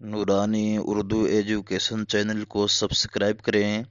नूरानी Urdu education channel को subscribe करें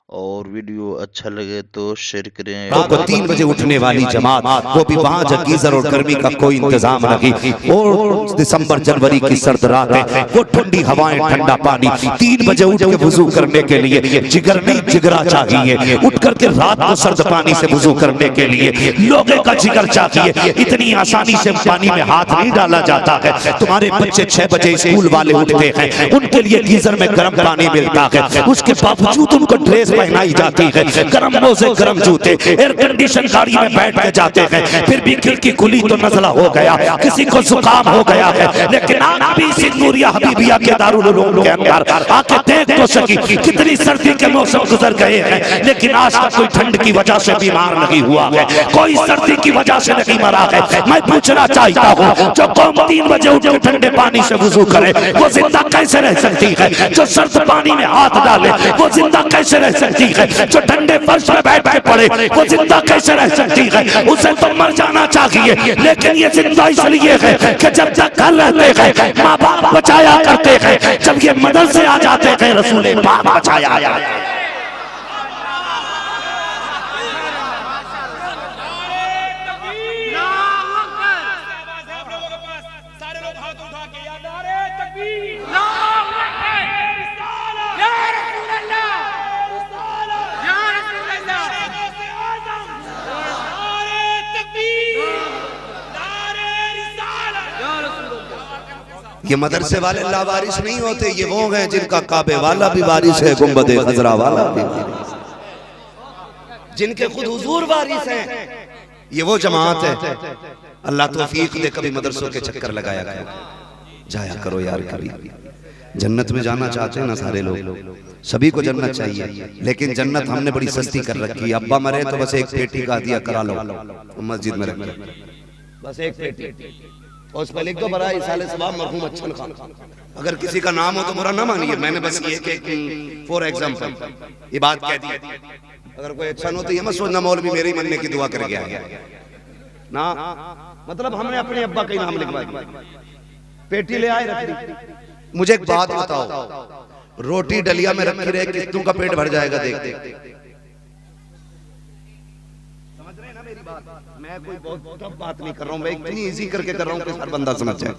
और वीडियो अच्छा लगे तो शेयर करें। रात को 3 बजे उठने वाली जमात, वो भी वहां जब गीजर और गर्मी का कोई इंतजाम नहीं, और दिसंबर जनवरी की सर्द रात है, वो ठंडी हवाएं ठंडा पानी, 3 बजे उठ के वुजू करने के लिए जिगर नहीं जिगरा चाहिए, उठ करके रात को सर्द पानी से वुजू करने के लिए लोगों का जिगर चाहिए। इतनी आसानी से पानी में हाथ नहीं डाला जाता है। तुम्हारे बच्चे 6 बजे स्कूल वाले उठते हैं, उनके लिए गीजर में गर्म पानी मिलता है, उसके बावजूद उनको ड्रेस पहनाई जाती है, गर्म मोजे गर्म जूते, एयर कंडीशन गाड़ी में बैठ के जाते हैं, फिर भी खिड़की खुली तो नज़ला हो गया, किसी को जुकाम हो गया है, लेकिन नबी सिद्दूरिया हबीबिया के दारुल उलूम के अंदर आके देख तो सकी कितनी सर्दी के मौसम गुजर गए हैं, लेकिन आज तक कोई ठंड की वजह से बीमार नहीं हुआ है, कोई सर्दी की वजह से नहीं मरा है। मैं पूछना चाहता हूँ, जो कौम 3 बजे उठ के ठंडे पानी से वुजू करे वो जिंदा कैसे रह सकती है? जो सर्द पानी में हाथ डाले वो जिंदा कैसे रह सकती है? जो ठंडे फर्श में बैठ के पड़े वो जिंदा कैसे रह सकती है? उसे तो मर जाना चाहिए, लेकिन ये जिंदा इसलिए है कि जब तक घर रहते हैं माँ बाप बचाया करते हैं, जब ये मदरसे आ जाते हैं रसूल पाक बचाया। ये मदरसे वाले लावारिस नहीं होते, ये वो हैं जिनका काबे वाला भी वारिस है, गुंबदे खजरा वाला भी वारिस, जिनके खुद हुजूर वारिस हैं, ये वो जमात है। अल्लाह तौफीक दे, कभी मदरसों के चक्कर लगाया करो, जाया करो यार। कभी जन्नत में जाना चाहते हैं ना सारे लोग, सभी को जन्नत चाहिए, लेकिन जन्नत हमने बड़ी सस्ती कर रखी है। अब्बा मरे तो बस एक पेटी का दिया करा लो, मस्जिद में रख, बस एक पेटी, और उस पर लिख दो बड़ा इसाले सवाब मरहूम अच्छन खान। अगर किसी का नाम हो तो बुरा ना मानिए, मैंने बस ये कि फॉर एग्जांपल ये बात कह दी। अगर कोई अच्छा हो तो ये मत सोचना मौलवी मेरे ही मरने की दुआ कर गया ना, मतलब हमने अपने अब्बा का नाम लिखवा दिया, पेटी ले आए रख दी। मुझे एक बात बताओ, रोटी डलिया में रखी रहे कितनों का पेट भर जाएगा? देख देख, मैं कोई बहुत टफ बात नहीं कर रहा हूं, मैं इतनी इजी करके कर रहा हूं कि हर बंदा समझ जाए।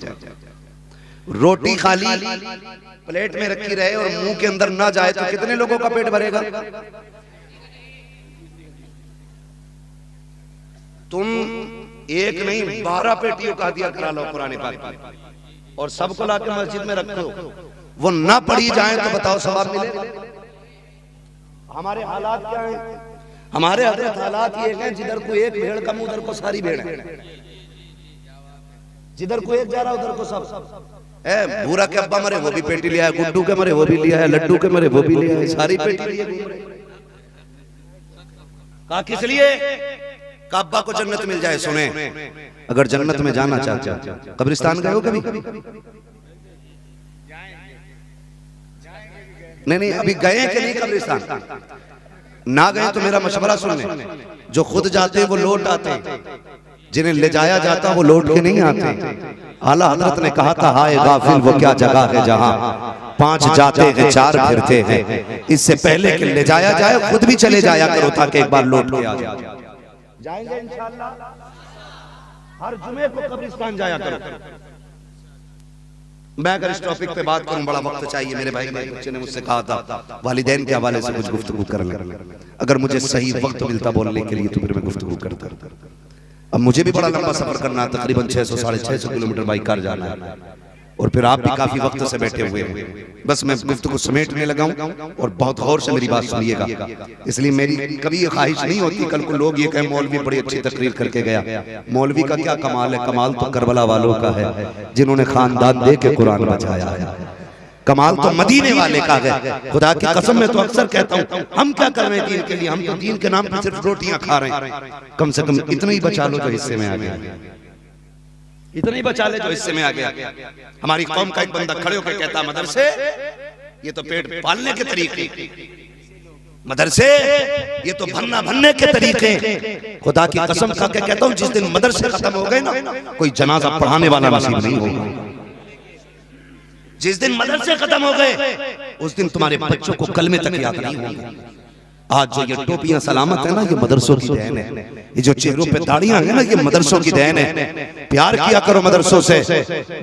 रोटी खाली प्लेट में रखी रहे और मुंह के अंदर ना जाए तो कितने लोगों का पेट भरेगा? तुम एक नहीं 12 पेटियों का दिया करा लो कुरान पाक, और सबको लाके मस्जिद में रखो, वो ना पढ़ी जाए तो बताओ सवाब मिलेगा? हमारे हालात क्या हैं? हमारे हालात ये हैं, जिधर को एक भेड़ का मुंह उधर को सारी भेड़ है, जिधर को एक जा रहा उधर को सब। भूरा के अब्बा मरे वो भी पेटी लिया है, गुड्डू के मरे वो भी लिया है, लड्डू के मरे वो भी लिया है, सारी पेटी लिए घूम रहे। कहा किस लिए? का अब्बा को जन्नत मिल जाए। सुने, अगर जन्नत में जाना चाहते हो, कब्रिस्तान गए हो कभी? नहीं, अभी गए कि नहीं कब्रिस्तान? ना गए तो मेरा मशवरा सुन लें, जो खुद जाते हैं वो लौट आते हैं, जिन्हें ले जाया जाता वो लौट के नहीं आते। आला हजरत ने कहा था, हाय गाफिल वो क्या जगह है जहां 5 जाते हैं 4 फिरते हैं। इससे पहले कि ले जाया जाए खुद भी चले जाया करो, ताकि एक बार लौट के आ जाए। जाएंगे इंशाअल्लाह, हर जुमे को कब्रिस्तान जाया करो। मैं अगर इस टॉपिक पे बात करूं बड़ा वक्त चाहिए। मेरे भाई मेरे बच्चे ने मुझसे कहा था वालिदैन के हवाले से कुछ गुफ्तगू कर ले, अगर मुझे सही वक्त मिलता बोलने के लिए तो फिर मैं गुफ्तगू करता। अब मुझे भी बड़ा लंबा सफर करना है, तकरीबन 600 साढ़े 600 किलोमीटर बाइक कार जाना है, और फिर आप भी काफी वक्त से बैठे हुए हैं। बस मैं गुफ्तगू समेटने लगा हूं, और बहुत गौर से मेरी बात सुनिएगा। इसलिए मेरी कभी ये ख्वाहिश नहीं होती कल को लोग ये कहें मौलवी बड़ी अच्छी तकरीर करके गया। मौलवी का क्या कमाल है? कमाल तो करबला वालों का है, जिन्होंने खानदान दे के कुरान बचाया है। कमाल तो मदीने वाले का है। खुदा की कसम मैं तो अक्सर कहता हूँ, हम क्या कर रहे हैं दीन के लिए? हम तो दीन के नाम पर सिर्फ रोटियां खा रहे हैं। कम से कम इतना ही बचा लो जो हिस्से में आ गया, इतना ही बचा ले जो हिस्से में आ गया। हमारी कौम का एक बंदा खड़े होकर कहता, मदरसे ये तो पेट पालने के तरीके, मदरसे ये तो भरने के तरीके। खुदा की कसम खा के कहता हूँ, जिस दिन मदरसे खत्म हो गए ना, कोई जनाजा पढ़ाने वाला नसीब नहीं होगा। जिस दिन मदरसे खत्म हो गए उस दिन तुम्हारे बच्चों को कलमे तक याद नहीं होंगे। आज जो ये टोपियां सलामत है ना, ये मदरसों की देन है। ये जो चेहरों पे दाढ़ियां हैं ना, ये मदरसों की देन है। प्यार किया करो मदरसों से।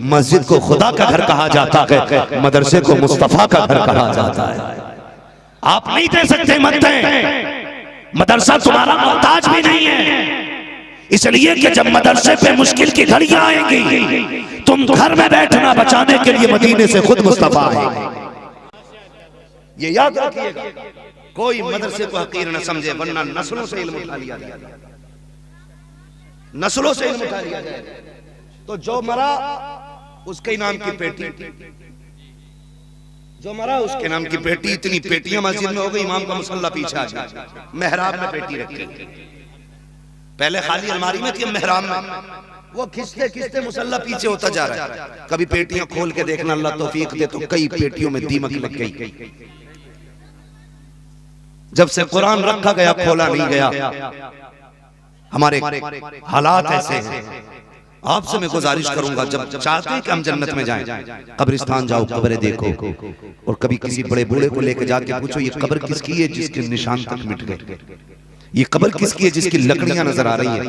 मस्जिद को खुदा का घर कहा जाता है, मदरसे को मुस्तफा का घर कहा जाता है। आप नहीं दे सकते, मत दें। मदरसा तुम्हारा मोहताज भी नहीं है, इसलिए कि जब मदरसे पे मुश्किल की घड़ियां आएंगी, तुम घर में बैठना बचाने के लिए मदीने से खुद मुस्तफा आएंगे। ये याद रखिएगा, कोई मदरसे को हकीर न समझे, वरना नस्लों से इल्म उठा लिया जाएगा, नस्लों से इल्म उठा लिया जाएगा। तो जो मरा उसके नाम की पेटी, जो मरा उसके नाम की पेटी। इतनी पेटियां मस्जिद में हो गई, इमाम का मुसल्ला पीछे आ गया, मेहराब में पेटी रखी। पहले खाली अलमारी में थी, मेहराब में। वो खिंचते खिंचते मुसल्ला पीछे होता जा रहा है। कभी पेटियां खोल के देखना, अल्लाह तौफीक दे तो कई पेटियों में दीमक लग गई। जब से कुरान रखा गया, खोला नहीं गया। हमारे हालात ऐसे हैं। आपसे मैं गुजारिश करूंगा, जब चाहते हैं कि हम जन्नत में जाएं, कब्रिस्तान जाओ, कब्रें देखो, और कभी किसी बड़े बूढ़े को लेकर जाके पूछो ये कब्र किसकी है जिसके निशान तक मिट गए, ये कब्र किसकी है जिसकी लकड़ियां नजर आ रही है।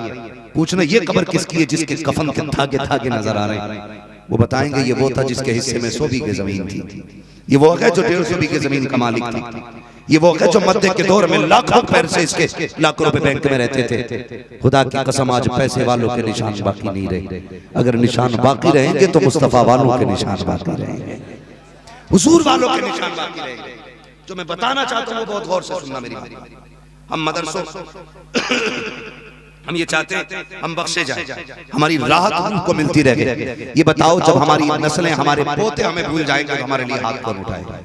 पूछना ये कब्र किसकी है जिसके कफन के धागे धागे नजर आ रहे हैं। वो बताएंगे ये वो था जिसके हिस्से में 100 बीघे जमीन थी, ये वो है जो 150 बीघे जमीन का मालिक थी, ये वो है जो मध्य के दौर में लाखों पैसे इसके लाखों रुपए बैंक में रहते थे। खुदा की कसम आज पैसे वालों के निशान बाकी नहीं रहे। अगर निशान बाकी रहेंगे तो मुस्तफा वालों के निशान बाकी रहेंगे, हुजूर वालों के निशान बाकी रहेंगे। जो मैं बताना चाहता हूँ वो बहुत गौर से सुनना मेरी बात। हम मदरसों हम ये चाहते हैं हम बख्शे जाएं, हमारी राहत हमको मिलती रहे। ये बताओ जब हमारी नस्लें, हमारे पोते हमें भूल जाएंगे तो हमारे लिए हाथ कौन उठाएगा?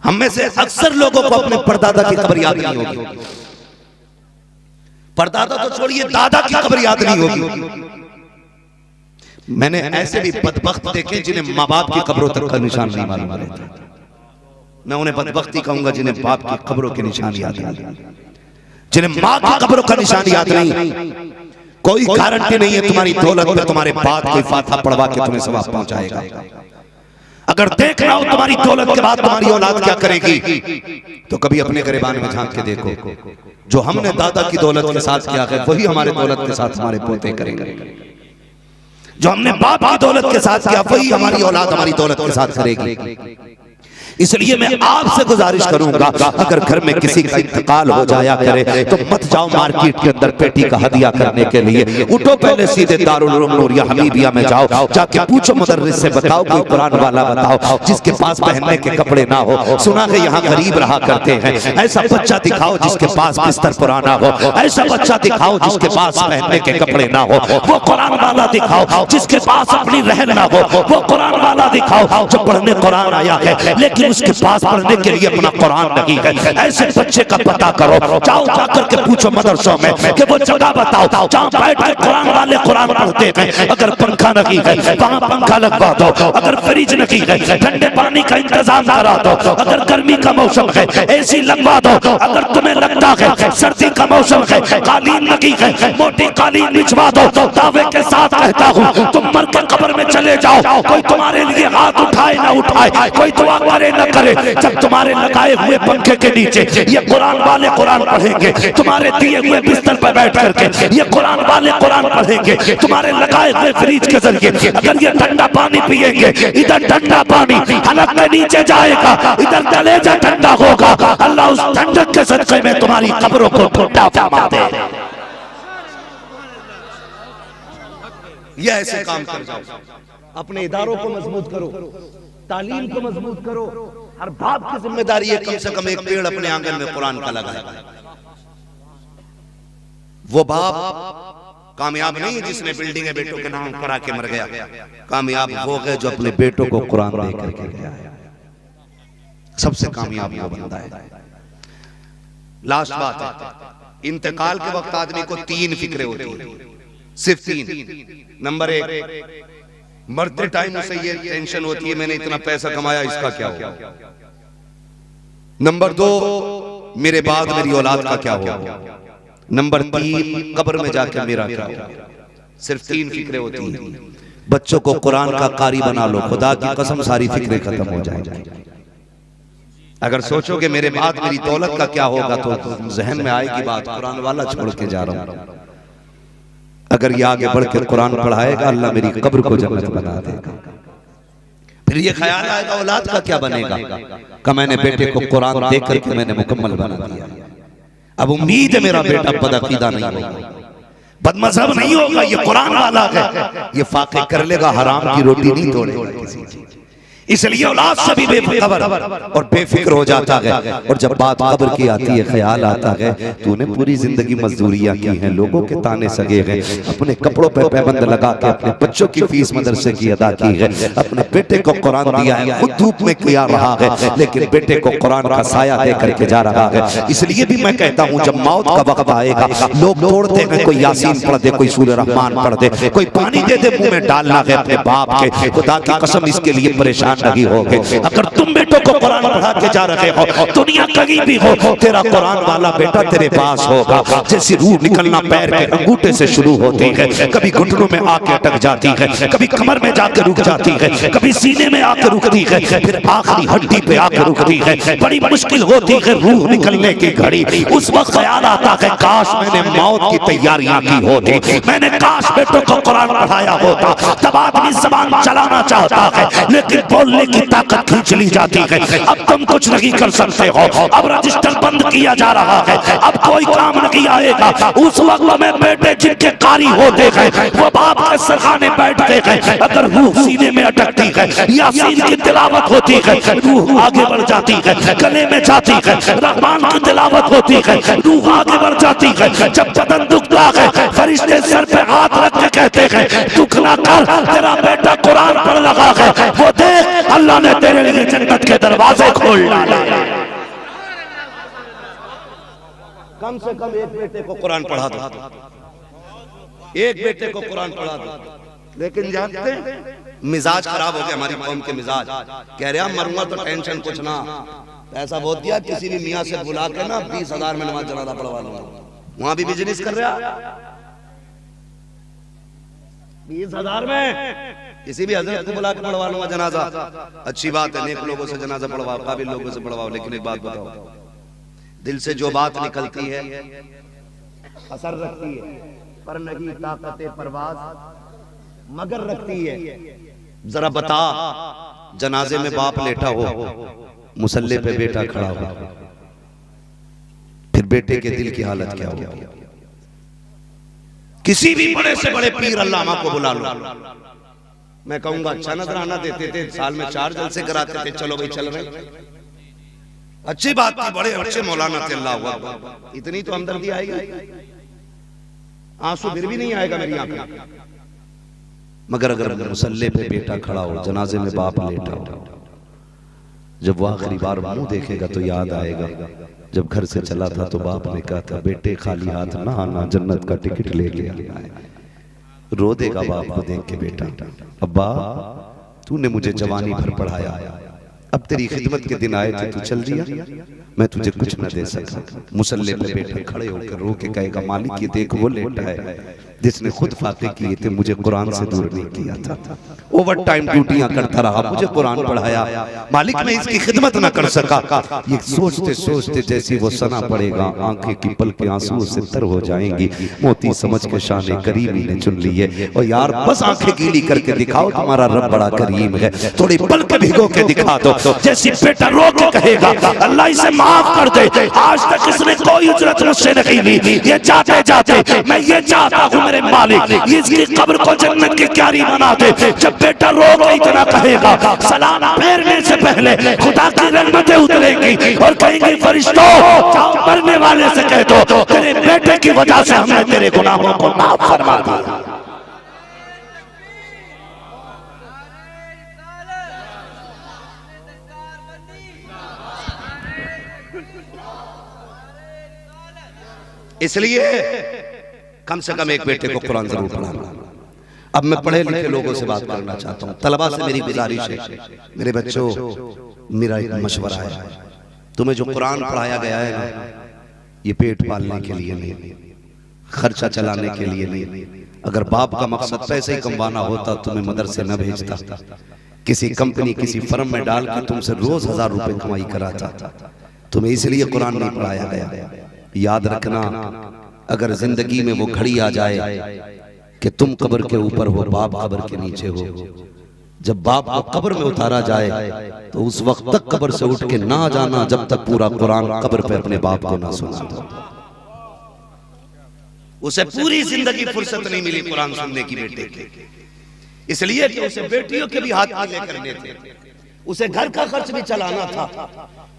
हम में से अक्सर लोगों को अपने परदादा की कब्र याद नहीं होगी। परदादा तो छोड़िए, दादा की कब्र याद नहीं होगी। मैंने ऐसे भी बदबख्त देखे जिन्हें माँ बाप की कब्रों तक का निशान नहीं मालूम रहता। मैं उन्हें बदबख्ती कहूंगा जिन्हें बाप की कब्रों के निशान याद नहीं, जिन्हें माँ की कब्रों का निशान याद नहीं। कोई गारंटी नहीं है तुम्हारी दौलत पे तुम्हारे बाद कोई फातिहा पढ़वा के तुम्हें सवाब पहुंचाएगा। अगर देखना हो तुम्हारी दौलत के बाद तुम्हारी औलाद क्या करेगी, तो कभी अपने गिरबान में झांक के देखो। जो हमने दादा की दौलत के साथ किया है वही हमारे दौलत के साथ हमारे पोते करेंगे। जो हमने बाप की दौलत के साथ किया वही हमारी औलाद हमारी दौलत के साथ करेगी। इसलिए मैं आपसे गुजारिश करूंगा, अगर घर में किसी का इंतकाल हो जाया करे तो मत जाओ मार्केट के अंदर पेटी का हदिया करने के लिए। उठो पहले सीधे दारुल उलूम नूरिया हमीदिया में जाओ, जाके पूछो मुदर्रिस से, बताओ कोई कुरान वाला बताओ जिसके पास पहनने के कपड़े ना हो। सुना है यहाँ गरीब रहा करते हैं, ऐसा बच्चा दिखाओ जिसके पास बिस्तर पुराना हो, ऐसा बच्चा दिखाओ जिसके पास पहनने के कपड़े ना हो। वो कुरान वाला दिखाओ जिसके पास अपनी रहन ना हो, वो कुरान वाला दिखाओ जो पढ़ने कुरान आया है लेकिन उसके पास पढ़ने के लिए अपना कुरान नहीं है। ऐसे बच्चे का पता करो, जाओ जाकर के पूछो मदरसों में कि वो जगह बताओ जहां बैठ के कुरान वाले कुरान पढ़ते हैं। अगर पंखा नहीं है वहां पंखा लगवा दो, अगर फ्रिज नहीं है ठंडे पानी का इंतजाम करा दो, अगर गर्मी का मौसम है एसी लगवा दो, अगर तुम्हें लगता है सर्दी का मौसम है कालीन नहीं है मोटी कालीन बिछवा दो। दावे के साथ कहता हूँ तुम मर के कब्र में चले जाओ, कोई तुम्हारे लिए हाथ उठाए ना उठाए, कोई दुआ करे न करे, जब तुम्हारे लगाए हुए पंखे के नीचे ये कुरान वाले कुरान पढ़ेंगे, तुम्हारे दिए हुए बिस्तर पर बैठ करके ये कुरान वाले कुरान पढ़ेंगे, तुम्हारे लगाए हुए फ्रिज के जरिए अगर ये ठंडा पानी पिएंगे, इधर ठंडा पानी हलक में नीचे जाएगा, इधर कलेजा ठंडा होगा। अल्लाह उस ठंडक के सदक़े में तुम्हारी कब्रों को ठंडा फरमा दे। ये ऐसे काम कर जाओ, अपने इदारों को मजबूत करो, तालीम को मजबूत करो। हर बाप की जिम्मेदारी है कम से कम एक पेड़ अपने आंगन में कुरान का लगाए। वो बाप कामयाब नहीं है जिसने बिल्डिंग बेटों के नाम करा के मर गया, कामयाब वो है जो अपने बेटों को कुरान दे करके गया है। सबसे कामयाब वो बंदा है। लास्ट बात है, इंतकाल के वक्त आदमी को 3 फिक्रें होती है, सिर्फ 3। नंबर 1, मरते टाइम उसे ये टेंशन होती है मैंने इतना पैसा कमाया इसका क्या होगा। नंबर 2, मेरे बाद मेरी औलाद का क्या होगा। नंबर 3, कब्र में जाकर मेरा क्या होगा। सिर्फ 3 फिक्रें होती हैं। बच्चों को कुरान का कारी बना लो, खुदा की कसम सारी फिक्रें खत्म हो जाएंगी। अगर सोचोगे मेरे बाद मेरी दौलत का क्या होगा तो जहन में आएगी बात कुरान वाला छोड़ के जा रहा हूं। अगर ये आगे बढ़ के कुरान पढ़ाएगा अल्लाह मेरी कब्र को जन्नत बना देगा। फिर ये ख्याल आएगा औलाद का क्या बनेगा, कि मैंने बेटे को कुरान दे करके मैंने मुकम्मल बना दिया। अब उम्मीद है मेरा बेटा बदअकीदा नहीं होगा, बदमज़हब नहीं होगा, ये कुरान वाला है, ये फाके कर लेगा, हराम की रोटी नहीं तोड़ेगा किसी चीज। इसलिए औलाद सभी बेखबर और बेफिक्र हो जाता है। और जब बात कब्र की आती है ख्याल आता है तूने पूरी जिंदगी मजदूरियां की हैं, लोगों के ताने सगे हैं, अपने कपड़ों पे पैबंद लगा के अपने बच्चों की फीस मदरसे की अदा की है, अपने बेटे को कुरान दिया है, खुद धूप में किया रहा है, लेकिन बेटे को कुरान का साया दे करके जा रहा है। इसलिए भी मैं कहता हूँ जब मौत का वक्त आएगा लोग तोड़ते हैं, कोई यासीन पढ़ दे, कोई सूरह रहमान पढ़ दे, कोई पानी दे दे मुंह में डालना है अपने बाप के, खुदा की कसम इसके लिए परेशान नहीं होगे। अगर तुम बेटों को कुरान पढ़ा के जा रहे हो, दुनिया कहीं भी हो, तेरा कुरान वाला बेटा तेरे पास होगा। जैसी रूह निकलना पैर के अंगूठे से शुरू होती है, कभी घुटनों में आके अटक जाती है, कभी कमर में जाकर रुक जाती है, कभी सीने में आकर रुकती है, फिर आखिरी हड्डी पे आकर रुकती है, बड़ी मुश्किल होती है रूह निकलने की घड़ी। उस वक्त ख्याल आता है काश मैंने मौत की तैयारियां की होती, मैंने काश बेटों को कुरान पढ़ाया होता। तब आदमी ज़बान चलाना चाहता है लेकिन बोलने की ताकत खींच ली जाती है। अब तुम कुछ नहीं कर सकते हो, अब रजिस्टर बंद किया जा रहा है, अब कोई काम नहीं आएगा। उस वक्त में बेटे जिनके कारी होते हैं वो बाप के सरखाने बैठते हैं, अगर रूह सीने में अटकती है, यासीन की तिलावत होती है, रूह आगे बढ़ जाती है, गले में जाती है, रहमान की तिलावत होती है, रूह आगे बढ़ जाती है। जब बदन दुखता है फरिश्ते सर पे हाथ रख के कहते हैं दुख ना कर, तेरा बेटा कुरान पढ़ रहा है, वो देख अल्लाह ने तेरे लिए जन्नत के दरवाजे खोल डाले। कम से कम एक बेटे को कुरान पढ़ा दो, एक बेटे को कुरान पढ़ा दो। लेकिन जानते हैं मिजाज खराब हो गया हमारी कौम के मिजाज, कह रहे मरूंगा तो टेंशन कुछ ना, पैसा बहुत दिया किसी भी मियाँ से बुला के ना 20,000 में नमाज जनाजा पढ़वा लूंगा, वहां भी बिजनेस कर रहा 20,000 में किसी भी हजरत को बुला के पढ़वा लूंगा जनाजा। अच्छी बात है, नेक लोगों से जनाजा पढ़वाओ, काबिल लोगों से पढ़वाओ, लेकिन एक बात बताओ, दिल से जो बात निकलती है असर रखती है, पर नहीं ताकत परवाज मगर रखती है। जरा बता, जनाजे में बाप लेटा हो, मुसल्ले पे बेटा खड़ा हो, फिर बेटे के दिल की हालत क्या होगी? किसी भी बड़े से बड़े पीर अल्लामा को बुला लो, मैं कहूंगा अच्छा नजराना देते थे, साल में 4 जलसे कराते थे, चलो भाई चल रहे, अच्छी बात थी, बड़े अच्छे मौलाना थे, अल्लाह हुआ, इतनी तो हमदर्दी आएगी, आंसू फिर भी नहीं आएगा मेरी आंखों में। मगर अगर मुसल्ले पे बेटा खड़ा हो, जनाजे में बाप लेटा हो, जब वो आखिरी बार मुंह देखेगा तो याद आएगा जब घर से चला था तो बाप ने कहा था बेटे खाली हाथ ना आना, जन्नत का टिकट ले लिया। रो देगा बाप को देख के बेटा, अब्बा तूने मुझे जवानी भर पढ़ाया, अब तेरी खिदमत के दिन आए थे तू चल दिया, मैं तुझे कुछ न दे सका। मुसल्ले पे बेटा खड़े होकर रो के कहेगा मालिक ये देख वो लेटा है जिसने खुद फाके किए थे, मुझे कुरान से दूर नहीं किया था, ओवर टाइम ड्यूटियां करता रहा, मुझे कुरान पढ़ाया, मालिक मैं इसकी खिदमत न कर सका। ये सोचते सोचते जैसी वो सना पड़ेगा, आंखें की पल के आंसुओं से तर हो जाएंगी, मोती समझ के शान करीमी ने चुन ली है। और यार बस आंखें गीली करके दिखाओ तुम्हारा रब बड़ा करीम है, थोड़ी पल के भिगो के दिखा दो। जैसी बेटा रो के कहेगा अल्लाह इसे माफ कर दे, आज तक इसने कोई उजरत मुझसे नहीं ली, ये जाते जाते मैं ये चाहता हूँ मेरे मालिक इसकी कब्र को जन्नत की क्यारी बना दे। जब बेटा रो के इतना कहेगा, सलाम फेरने से पहले खुदा की रहमतें उतरेंगी और कहेंगी फरिश्तों जाओ मरने वाले से कह दो तेरे बेटे की वजह से हमने तेरे गुनाहों को माफ फरमा दिया। इसलिए कम से कम एक बेटे को कुरान जरूर पढ़ाना। अब मैं पढ़े लिखे लोगों से बात करना चाहता हूँ, तलबा से मेरी गुजारिश है, मेरे बच्चों मेरा एक मशवरा है, तुम्हें जो कुरान पढ़ाया गया है ये पेट पालने के लिए नहीं, खर्चा चलाने के लिए नहीं, अगर बाप का मकसद पैसे ही कमवाना होता तुम्हें मदरसे न भेजता, किसी कंपनी किसी फर्म में डाल के तुमसे रोज 1000 रुपए कमाई कराता। तुम्हें इसलिए कुरान नहीं पढ़ाया गया। याद रखना, अगर जिंदगी में वो घड़ी आ जाए कि तुम कब्र के ऊपर हो, बाप कब्र के नीचे हो, जब बाप को कब्र में उतारा जाए तो उस वक्त तक कब्र से उठ के ना जाना जब तक पूरा कुरान कब्र पे अपने बाप को ना सुना दो। उसे पूरी जिंदगी फुर्सत नहीं मिली कुरान सुनने की बेटे के, इसलिए कि उसे बेटियों के भी हाथ आगे करने थे, उसे घर का खर्च भी चलाना था,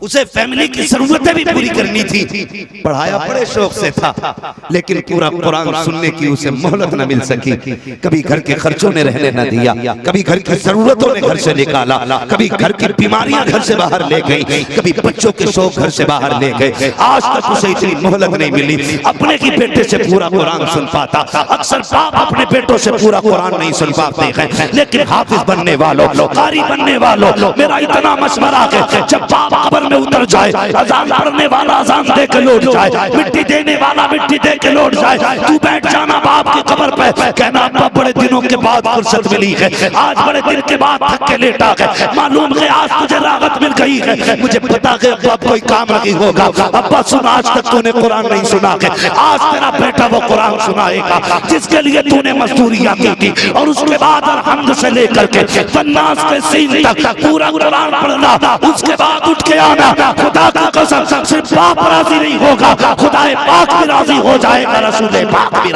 उसे फैमिली की जरूरतें भी पूरी करनी थी। पढ़ाया बड़े शौक से था, लेकिन पूरा कुरान सुनने की उसे मोहलत न मिल सकी। कभी घर के खर्चों ने रहने न दिया, कभी घर की जरूरतों ने घर से निकाला, कभी घर की बीमारियां घर से बाहर ले गई, कभी बच्चों के शौक घर से बाहर ले गए। आज तक उसे इतनी मोहलत नहीं मिली अपने की बेटे से पूरा कुरान सुन पाता। अक्सर बाप अपने बेटों से पूरा कुरान नहीं सुन पाते हैं, लेकिन हाफिज बनने वालों, कारी बनने वालों, मेरा इतना मशवरा है, जब बाप कब्र में उतर जाए, अजान पढ़ने वाला अजान दे के लौट जाए, मिट्टी देने वाला मिट्टी दे के लौट जाए, तू बैठ जाना बाप की कब्र पे, कहना अब्बा बड़े दिनों के बाद फुर्सत मिली है, आज बड़े दिन के बाद थक के लेटा है, मालूम है आज तुझे राहत मिल गई है, मुझे पता है अब्बा कोई काम नहीं होगा। अब्बा सुन, आज तक तूने कुरान नहीं सुना है, आज तेरा बेटा वो कुरान सुनाएगा जिसके लिए तूने मजदूरियां की थी। और उसके बाद अलहम्द से लेकर के फन्नास के सीन तक पूरा कुरान पढ़ना, उसके बाद उठ के आना। खुदा का कसम, सिर्फ बाप राजी नहीं होगा, खुदा पाक भी राजी हो जाएगा, रसूल पाक भी